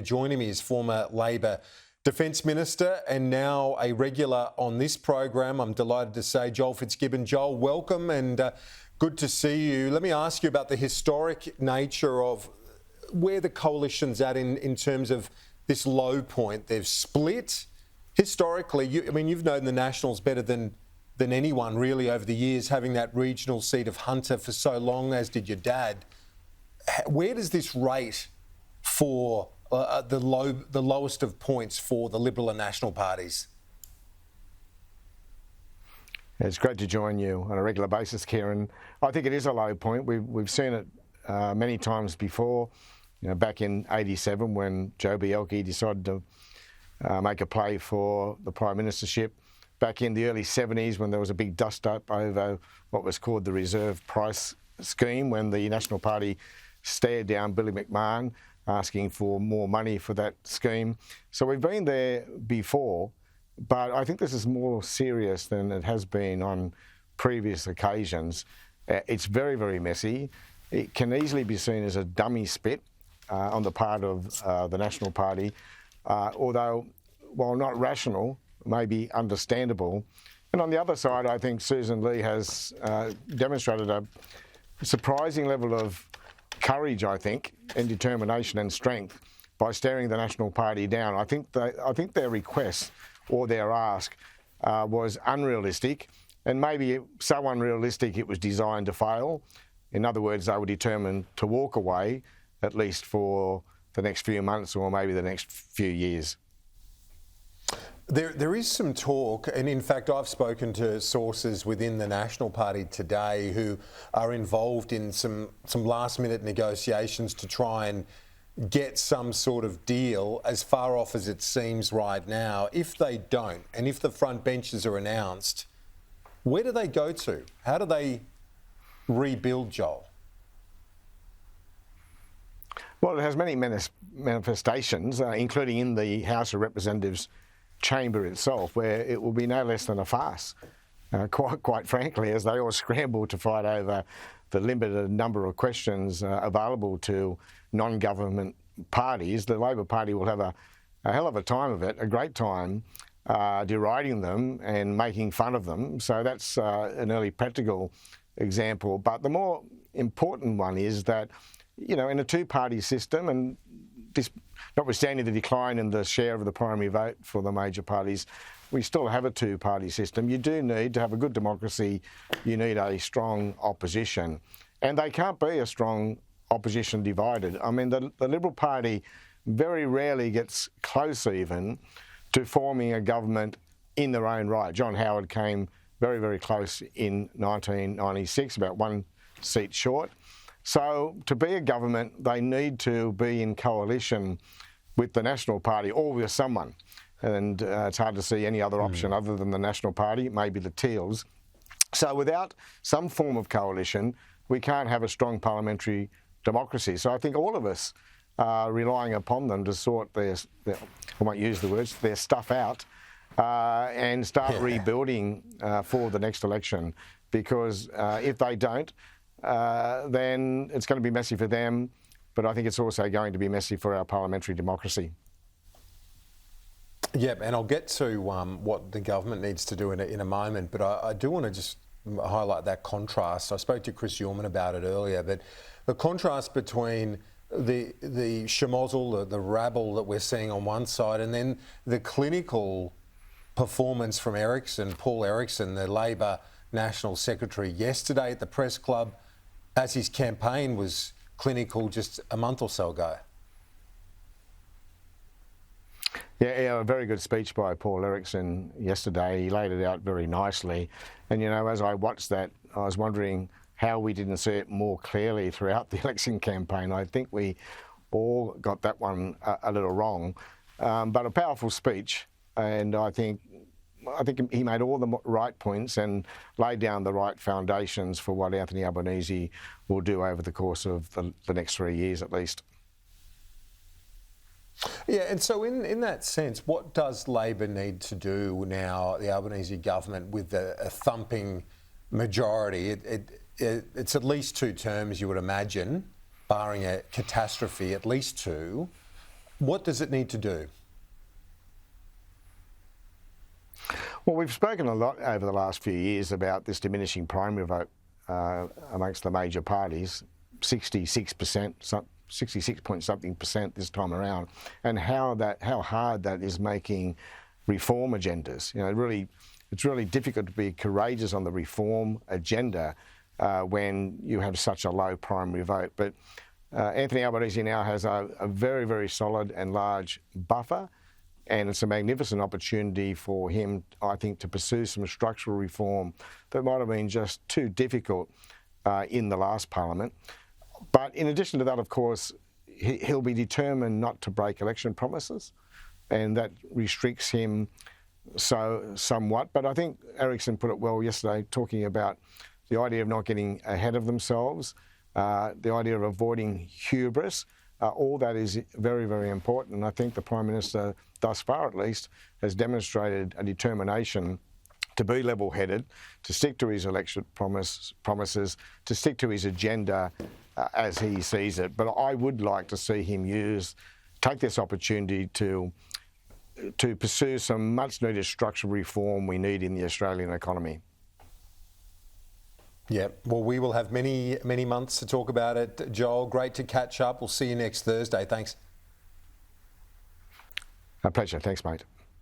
Joining me is former Labor Defence Minister and now a regular on this program. I'm delighted to say Joel Fitzgibbon. Joel, welcome and good to see you. Let me ask you about the historic nature of where the coalition's at in terms of this low point. They've split. Historically, you've known the Nationals better than anyone really over the years, having that regional seat of Hunter for so long, as did your dad. Where does this rate for the lowest of points for the Liberal and National parties? It's great to join you on a regular basis, Kieran. I think it is a low point. We've seen it many times before. Back in '87 when Joe Bielke decided to make a play for the Prime Ministership. Back in the early '70s when there was a big dust-up over what was called the reserve price scheme, when the National Party stared down Billy McMahon asking for more money for that scheme. So we've been there before, but I think this is more serious than it has been on previous occasions. It's very, very messy. It can easily be seen as a dummy spit on the part of the National Party, although, while not rational, may be understandable. And on the other side, I think Sussan Ley has demonstrated a surprising level of courage, I think, and determination and strength by staring the National Party down. I think their request or their ask was unrealistic, and maybe so unrealistic it was designed to fail. In other words, they were determined to walk away, at least for the next few months or maybe the next few years. There is some talk, and in fact I've spoken to sources within the National Party today who are involved in some last-minute negotiations to try and get some sort of deal, as far off as it seems right now. If they don't, and if the front benches are announced, where do they go to? How do they rebuild, Joel? Well, it has many manifestations, including in the House of Representatives chamber itself, where it will be no less than a farce, quite frankly, as they all scramble to fight over the limited number of questions available to non-government parties. The Labor Party will have a hell of a time of it, a great time, deriding them and making fun of them. So that's an early practical example. But the more important one is that, in a two-party system, and notwithstanding the decline in the share of the primary vote for the major parties, we still have a two-party system. You do need to have a good democracy. You need a strong opposition. And they can't be a strong opposition divided. I mean, the Liberal Party very rarely gets close even to forming a government in their own right. John Howard came very, very close in 1996, about one seat short. So to be a government, they need to be in coalition with the National Party or with someone. And it's hard to see any other option other than the National Party, maybe the Teals. So without some form of coalition, we can't have a strong parliamentary democracy. So I think all of us are relying upon them to sort their I won't use the words, their stuff out and start rebuilding for the next election. Because if they don't, then it's going to be messy for them, but I think it's also going to be messy for our parliamentary democracy. Yeah, and I'll get to what the government needs to do in a moment, but I do want to just highlight that contrast. I spoke to Chris Yorman about it earlier, but the contrast between the schmozzle, the rabble that we're seeing on one side, and then the clinical performance from Paul Erickson, the Labor National Secretary, yesterday at the Press Club, as his campaign was clinical just a month or so ago. Yeah, a very good speech by Paul Erickson yesterday. He laid it out very nicely. And, as I watched that, I was wondering how we didn't see it more clearly throughout the election campaign. I think we all got that one a little wrong. But a powerful speech, and I think he made all the right points and laid down the right foundations for what Anthony Albanese will do over the course of the next 3 years at least. Yeah, and so in that sense, what does Labor need to do now, the Albanese government, with a thumping majority? It's at least 2 terms, you would imagine, barring a catastrophe, at least 2. What does it need to do? Well, we've spoken a lot over the last few years about this diminishing primary vote amongst the major parties, 66%, 66 point something percent this time around, and how hard that is making reform agendas. You know, it's really difficult to be courageous on the reform agenda when you have such a low primary vote. But Anthony Albanese now has a very, very solid and large buffer, and it's a magnificent opportunity for him, I think, to pursue some structural reform that might have been just too difficult in the last parliament. But in addition to that, of course, he'll be determined not to break election promises, and that restricts him somewhat. But I think Erickson put it well yesterday, talking about the idea of not getting ahead of themselves, the idea of avoiding hubris. All that is very, very important. And I think the Prime Minister, thus far at least, has demonstrated a determination to be level-headed, to stick to his election promises, to stick to his agenda as he sees it. But I would like to see him take this opportunity to pursue some much-needed structural reform we need in the Australian economy. Yeah, well, we will have many, many months to talk about it. Joel, great to catch up. We'll see you next Thursday. Thanks. A pleasure. Thanks, mate.